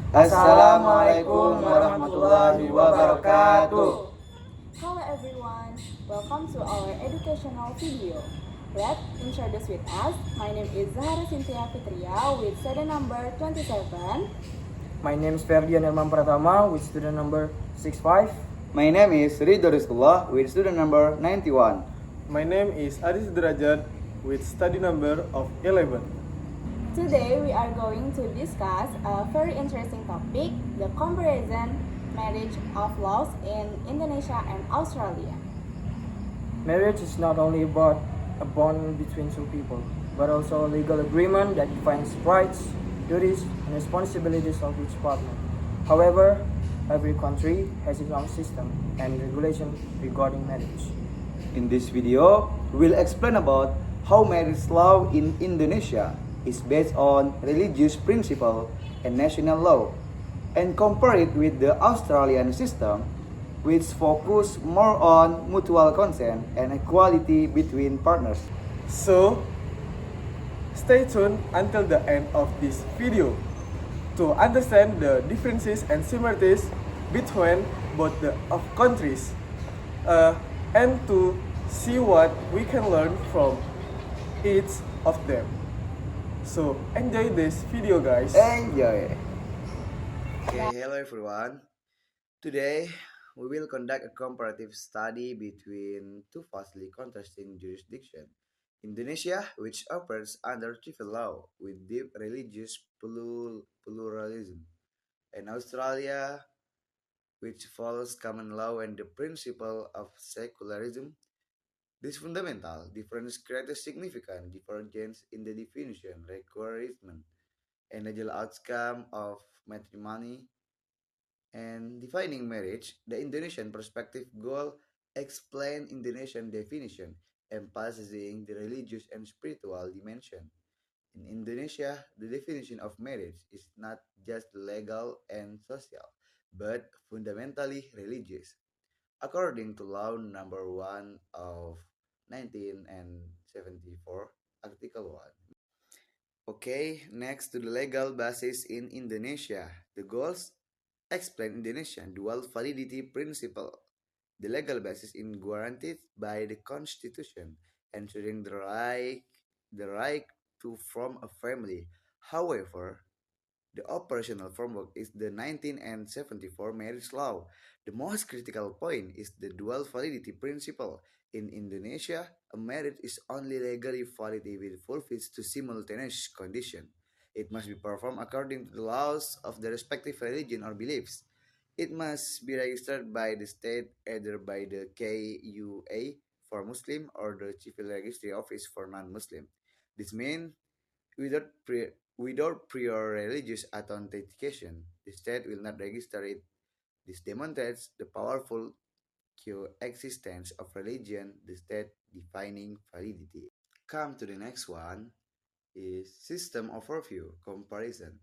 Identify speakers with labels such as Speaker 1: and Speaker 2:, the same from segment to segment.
Speaker 1: Assalamualaikum warahmatullahi wabarakatuh.
Speaker 2: Hello everyone, welcome to our educational video. Let's introduce with us. My name is Zahara Cynthia Fitria with student number 27.
Speaker 3: My name is Ferdian Elman Pratama with student number 65.
Speaker 1: My name is Ridho Rizqullah with student number 91.
Speaker 4: My name is Aris Derajat with study number of 11.
Speaker 2: Today we are going to discuss a very interesting topic, the comparison marriage of laws in Indonesia and Australia.
Speaker 3: Marriage is not only about a bond between two people, but also a legal agreement that defines rights, duties, and responsibilities of each partner. However, every country has its own system and regulation regarding marriage.
Speaker 1: In this video, we'll explain about how marriage law in Indonesia is based on religious principle and national law, and compare it with the Australian system, which focus more on mutual consent and equality between partners.
Speaker 4: So, stay tuned until the end of this video to understand the differences and similarities between both the of countries and to see what we can learn from each of them. So, enjoy this video, guys.
Speaker 1: Enjoy! Okay, hello everyone. Today, we will conduct a comparative study between two vastly contrasting jurisdictions. Indonesia, which operates under civil law with deep religious pluralism, and Australia, which follows common law and the principle of secularism. This fundamental difference creates a significant divergence in the definition, requirement, and legal outcome of matrimony and defining marriage. The Indonesian perspective goal explain Indonesian definition, emphasizing the religious and spiritual dimension. In Indonesia, the definition of marriage is not just legal and social, but fundamentally religious. According to Law Number 1 of 1974, Article 1. Okay, next to the legal basis in Indonesia, the goals explain Indonesian dual validity principle. The legal basis is guaranteed by the Constitution, ensuring the right to form a family. However, the operational framework is the 1974 marriage law. The most critical point is the dual validity principle. In Indonesia, a marriage is only legally valid if it fulfills two simultaneous conditions. It must be performed according to the laws of the respective religion or beliefs. It must be registered by the state either by the KUA for Muslim or the Civil Registry Office for non-Muslim. This means Without, without prior religious authentication, the state will not register it. This demonstrates the powerful coexistence of religion, the state defining validity. Come to the next one is system overview comparison.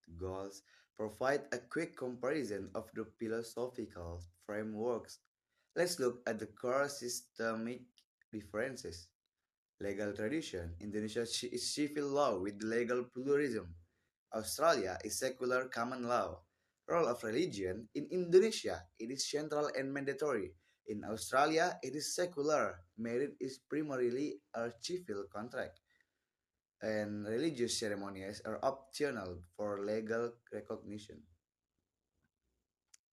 Speaker 1: The goals provide a quick comparison of the philosophical frameworks. Let's look at the core systemic differences. Legal tradition. Indonesia is civil law with legal pluralism. Australia is secular common law. Role of religion. In Indonesia, it is central and mandatory. In Australia, it is secular. Marriage is primarily a civil contract, and religious ceremonies are optional for legal recognition.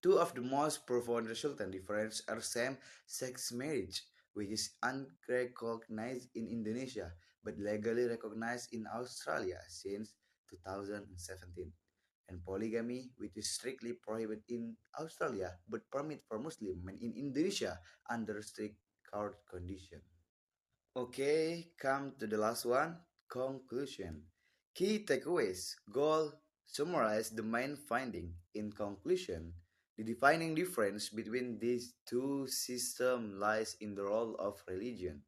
Speaker 1: Two of the most profound resultant differences are same-sex marriage, which is unrecognized in Indonesia but legally recognized in Australia since 2017, and polygamy, which is strictly prohibited in Australia but permitted for Muslim men in Indonesia under strict court conditions. Okay, come to the last one. Conclusion. Key takeaways. Goal. Summarize the main finding. In conclusion, the defining difference between these two systems lies in the role of religion.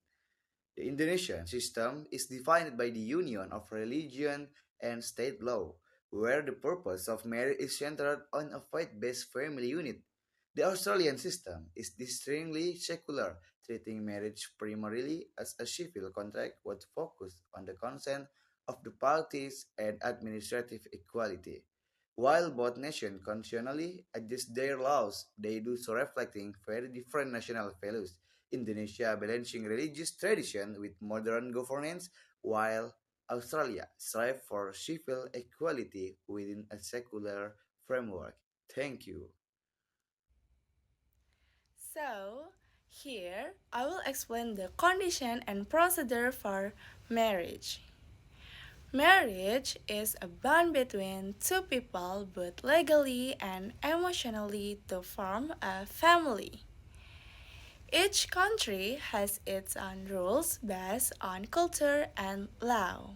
Speaker 1: The Indonesian system is defined by the union of religion and state law, where the purpose of marriage is centered on a faith-based family unit. The Australian system is distinctly secular, treating marriage primarily as a civil contract with focus on the consent of the parties and administrative equality. While both nations constitutionally adjust their laws, they do so reflecting very different national values. Indonesia balancing religious tradition with modern governance, while Australia strive for civil equality within a secular framework. Thank you.
Speaker 2: So, here I will explain the condition and procedure for marriage. Marriage is a bond between two people both legally and emotionally to form a family. Each country has its own rules based on culture and law.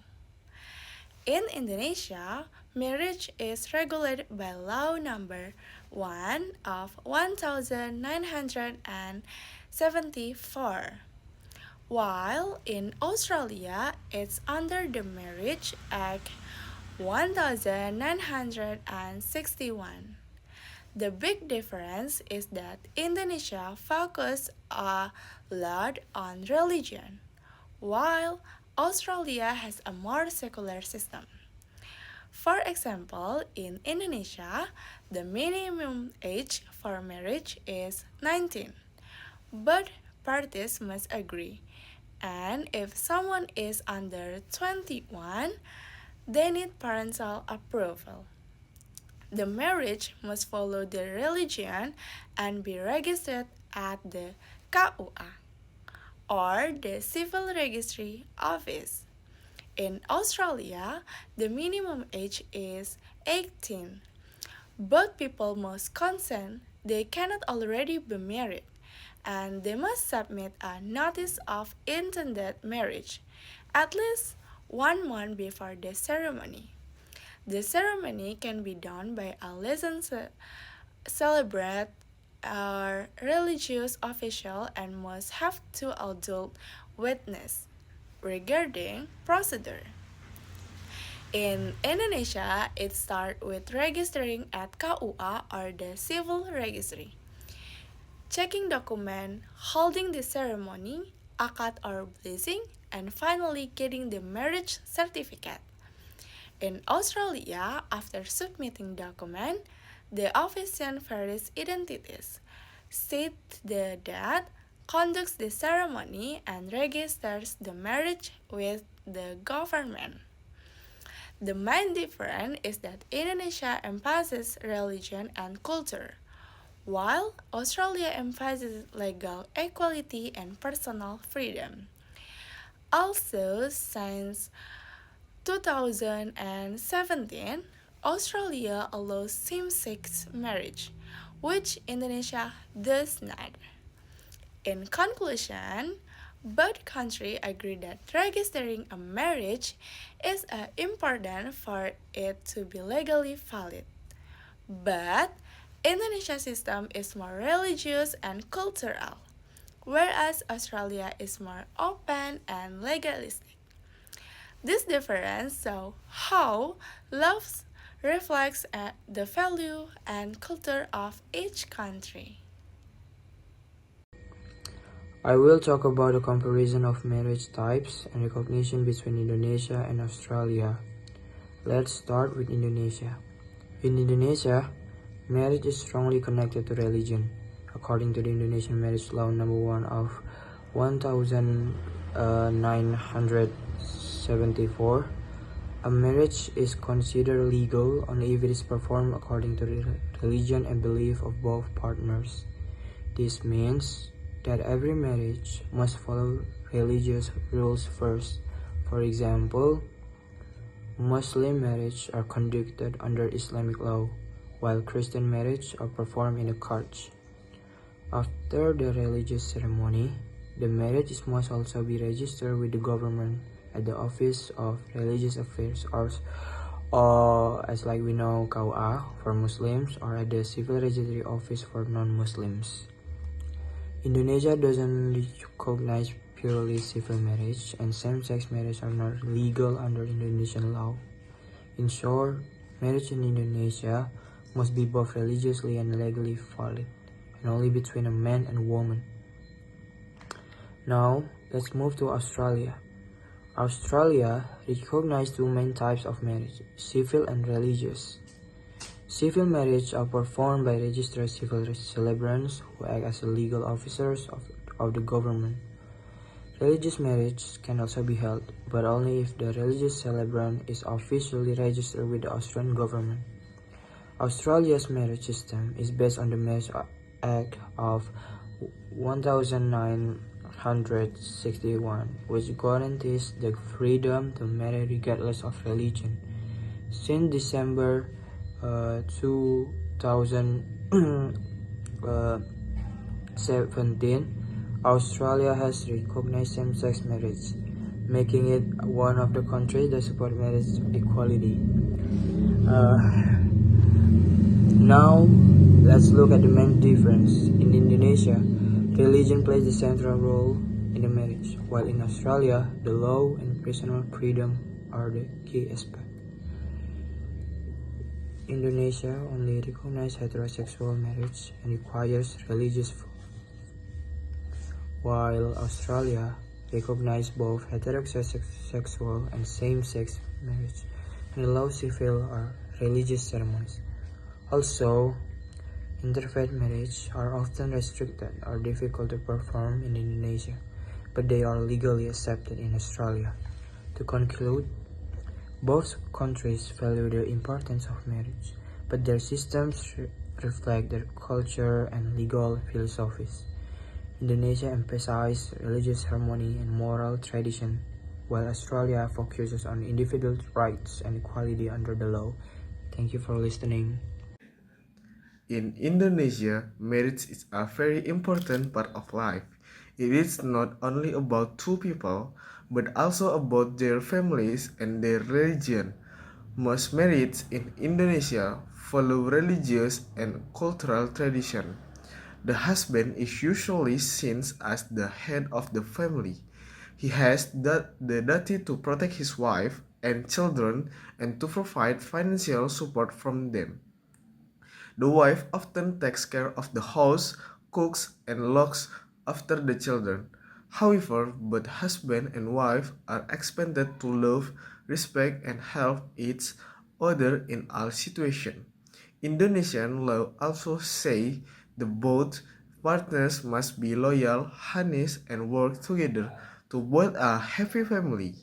Speaker 2: In Indonesia, marriage is regulated by Law Number 1 of 1974, while in Australia it's under the Marriage Act 1961. The big difference is that Indonesia focuses a lot on religion, while Australia has a more secular system. For example, in Indonesia, the minimum age for marriage is 19, but parties must agree. And if someone is under 21, they need parental approval. The marriage must follow the religion and be registered at the KUA or the Civil Registry Office. In Australia, the minimum age is 18. Both people must consent, they cannot already be married, and they must submit a notice of intended marriage at least 1 month before the ceremony. The ceremony can be done by a licensed celebrant or religious official and must have two adult witnesses. Regarding procedure, in Indonesia, it starts with registering at KUA or the Civil Registry, checking document, holding the ceremony, akad or blessing, and finally getting the marriage certificate. In Australia, after submitting document, the officiant verifies identities, states the date, conducts the ceremony, and registers the marriage with the government. The main difference is that Indonesia emphasizes religion and culture, while Australia emphasizes legal equality and personal freedom. Also, since 2017, Australia allows same-sex marriage, which Indonesia does not. In conclusion, both countries agree that registering a marriage is important for it to be legally valid. But Indonesia's system is more religious and cultural, whereas Australia is more open and legalistic. This difference shows how love reflects the value and culture of each country.
Speaker 3: I will talk about a comparison of marriage types and recognition between Indonesia and Australia. Let's start with Indonesia. In Indonesia, marriage is strongly connected to religion. According to the Indonesian Marriage Law Number 1 of 1974, a marriage is considered legal only if it is performed according to the religion and belief of both partners. This means that every marriage must follow religious rules first. For example, Muslim marriage are conducted under Islamic law, while Christian marriage are performed in a church. After the religious ceremony, the marriage must also be registered with the government at the Office of Religious Affairs, or as like we know KUA for Muslims, or at the Civil Registry Office for non-Muslims. Indonesia doesn't recognize purely civil marriage, and same-sex marriage are not legal under Indonesian law. In short, marriage in Indonesia must be both religiously and legally valid, and only between a man and woman. Now, let's move to Australia. Australia recognizes two main types of marriage, civil and religious. Civil marriages are performed by registered civil celebrants who act as legal officers of the government. Religious marriages can also be held, but only if the religious celebrant is officially registered with the Australian government. Australia's marriage system is based on the Marriage Act of 1961, which guarantees the freedom to marry regardless of religion. Since December 2017, Australia has recognized same-sex marriage, making it one of the countries that support marriage equality. Now, let's look at the main difference. In Indonesia, religion plays the central role in the marriage, while in Australia, the law and personal freedom are the key aspect. Indonesia only recognizes heterosexual marriage and requires religious vows, while Australia recognizes both heterosexual and same-sex marriage and allows civil or religious ceremonies. Also, interfaith marriages are often restricted or difficult to perform in Indonesia, but they are legally accepted in Australia. To conclude, both countries value the importance of marriage, but their systems reflect their culture and legal philosophies. Indonesia emphasizes religious harmony and moral tradition, while Australia focuses on individual rights and equality under the law. Thank you for listening.
Speaker 4: In Indonesia, marriage is a very important part of life. It is not only about two people, but also about their families and their religion. Most marriages in Indonesia follow religious and cultural tradition. The husband is usually seen as the head of the family. He has the duty to protect his wife and children and to provide financial support from them. The wife often takes care of the house, cooks, and looks after the children. However, both husband and wife are expected to love, respect, and help each other in all situations. Indonesian law also say the both partners must be loyal, honest, and work together to build a happy family.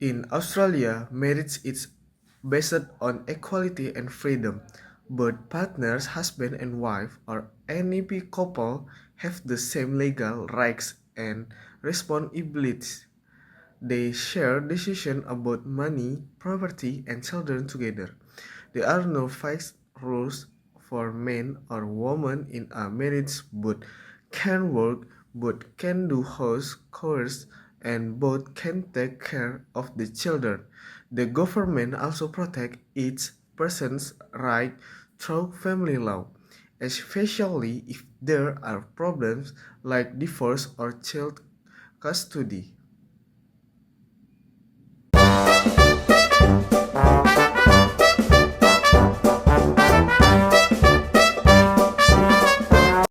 Speaker 4: In Australia, marriage is based on equality and freedom. Both partners, husband and wife, or any couple, have the same legal rights and responsibilities. They share decisions about money, property, and children together. There are no fixed rules for men or women in a marriage. Both can work, both can do house chores, and both can take care of the children. The government also protects each person's right through family law, especially if there are problems like divorce or child custody.